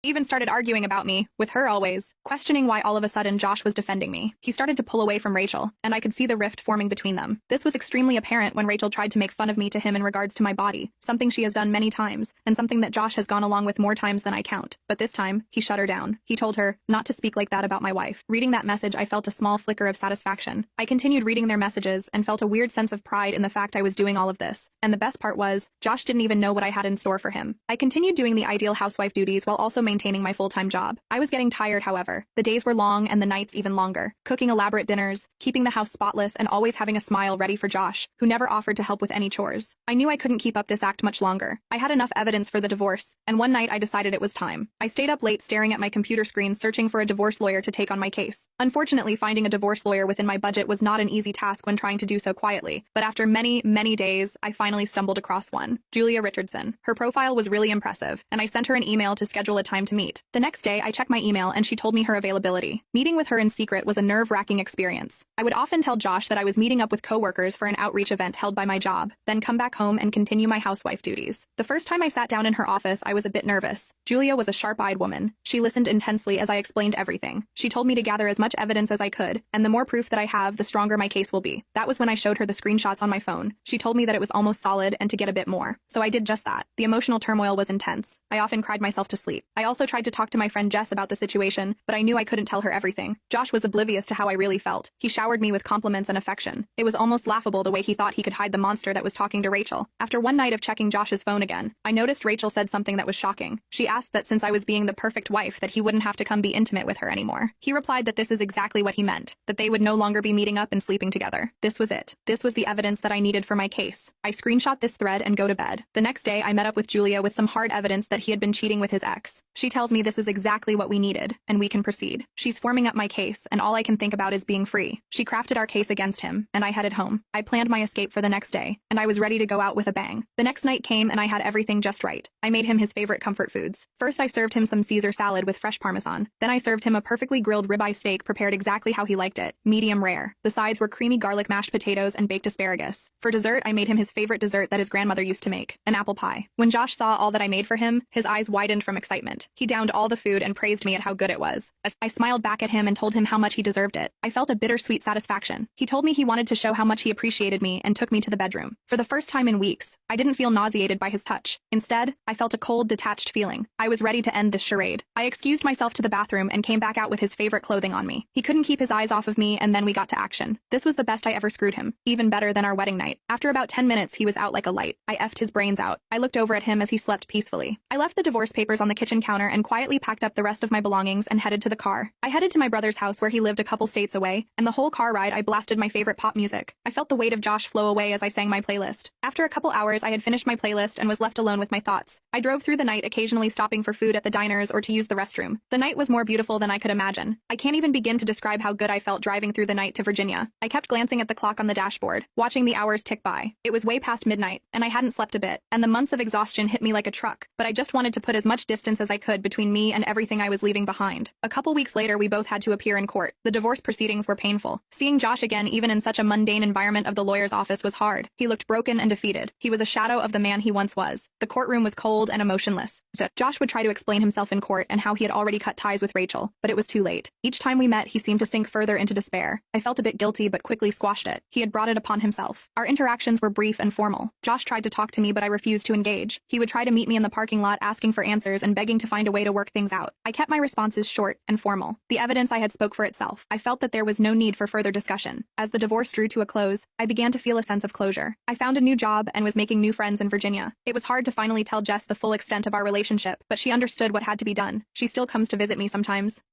Even started arguing about me, with her always, questioning why all of a sudden Josh was defending me. He started to pull away from Rachel, and I could see the rift forming between them. This was extremely apparent when Rachel tried to make fun of me to him in regards to my body, something she has done many times, and something that Josh has gone along with more times than I count. But this time, he shut her down. He told her not to speak like that about my wife. Reading that message, I felt a small flicker of satisfaction. I continued reading their messages and felt a weird sense of pride in the fact I was doing all of this. And the best part was, Josh didn't even know what I had in store for him. I continued doing the ideal housewife duties while also maintaining my full-time job. I was getting tired, however. The days were long and the nights even longer. Cooking elaborate dinners, keeping the house spotless, and always having a smile ready for Josh, who never offered to help with any chores. I knew I couldn't keep up this act much longer. I had enough evidence for the divorce, and one night I decided it was time. I stayed up late staring at my computer screen searching for a divorce lawyer to take on my case. Unfortunately, finding a divorce lawyer within my budget was not an easy task when trying to do so quietly, but after many, many days, I finally stumbled across one. Julia Richardson. Her profile was really impressive, and I sent her an email to schedule a time to meet. The next day, I checked my email and she told me her availability. Meeting with her in secret was a nerve-wracking experience. I would often tell Josh that I was meeting up with coworkers for an outreach event held by my job, then come back home and continue my housewife duties. The first time I sat down in her office, I was a bit nervous. Julia was a sharp-eyed woman. She listened intensely as I explained everything. She told me to gather as much evidence as I could, and the more proof that I have, the stronger my case will be. That was when I showed her the screenshots on my phone. She told me that it was almost solid and to get a bit more. So I did just that. The emotional turmoil was intense. I often cried myself to sleep. I also tried to talk to my friend Jess about the situation, but I knew I couldn't tell her everything. Josh was oblivious to how I really felt. He showered me with compliments and affection. It was almost laughable the way he thought he could hide the monster that was talking to Rachel. After one night of checking Josh's phone again, I noticed Rachel said something that was shocking. She asked that since I was being the perfect wife that he wouldn't have to come be intimate with her anymore. He replied that this is exactly what he meant, that they would no longer be meeting up and sleeping together. This was it. This was the evidence that I needed for my case. I screenshot this thread and go to bed. The next day, I met up with Julia with some hard evidence that he had been cheating with his ex. She tells me this is exactly what we needed, and we can proceed. She's forming up my case, and all I can think about is being free. She crafted our case against him, and I headed home. I planned my escape for the next day, and I was ready to go out with a bang. The next night came, and I had everything just right. I made him his favorite comfort foods. First, I served him some Caesar salad with fresh Parmesan. Then I served him a perfectly grilled ribeye steak prepared exactly how he liked it, medium rare. The sides were creamy garlic mashed potatoes and baked asparagus. For dessert, I made him his favorite dessert that his grandmother used to make, an apple pie. When Josh saw all that I made for him, his eyes widened from excitement. He downed all the food and praised me at how good it was. I smiled back at him and told him how much he deserved it. I felt a bittersweet satisfaction. He told me he wanted to show how much he appreciated me and took me to the bedroom. For the first time in weeks, I didn't feel nauseated by his touch. Instead, I felt a cold, detached feeling. I was ready to end this charade. I excused myself to the bathroom and came back out with his favorite clothing on me. He couldn't keep his eyes off of me, and then we got to action. This was the best I ever screwed him. Even better than our wedding night. After about 10 minutes, he was out like a light. I effed his brains out. I looked over at him as he slept peacefully. I left the divorce papers on the kitchen counter and quietly packed up the rest of my belongings and headed to the car. I headed to my brother's house where he lived a couple states away, and the whole car ride I blasted my favorite pop music. I felt the weight of Josh flow away as I sang my playlist. After a couple hours, I had finished my playlist and was left alone with my thoughts. I drove through the night, occasionally stopping for food at the diners or to use the restroom. The night was more beautiful than I could imagine. I can't even begin to describe how good I felt driving through the night to Virginia. I kept glancing at the clock on the dashboard, watching the hours tick by. It was way past midnight, and I hadn't slept a bit, and the months of exhaustion hit me like a truck, but I just wanted to put as much distance as I could between me and everything I was leaving behind. A couple weeks later, we both had to appear in court. The divorce proceedings were painful. Seeing Josh again, even in such a mundane environment of the lawyer's office, was hard. He looked broken and defeated. He was a shadow of the man he once was. The courtroom was cold and emotionless. Josh would try to explain himself in court and how he had already cut ties with Rachel, but it was too late. Each time we met, he seemed to sink further into despair. I felt a bit guilty but quickly squashed it. He had brought it upon himself. Our interactions were brief and formal. Josh tried to talk to me, but I refused to engage. He would try to meet me in the parking lot asking for answers and begging to find a way to work things out. I kept my responses short and formal. The evidence I had spoke for itself. I felt that there was no need for further discussion. As the divorce drew to a close, I began to feel a sense of closure. I found a new job and was making new friends in Virginia. It was hard to finally tell Jess the full extent of our relationship, but she understood what had to be done. She still comes to visit me sometimes.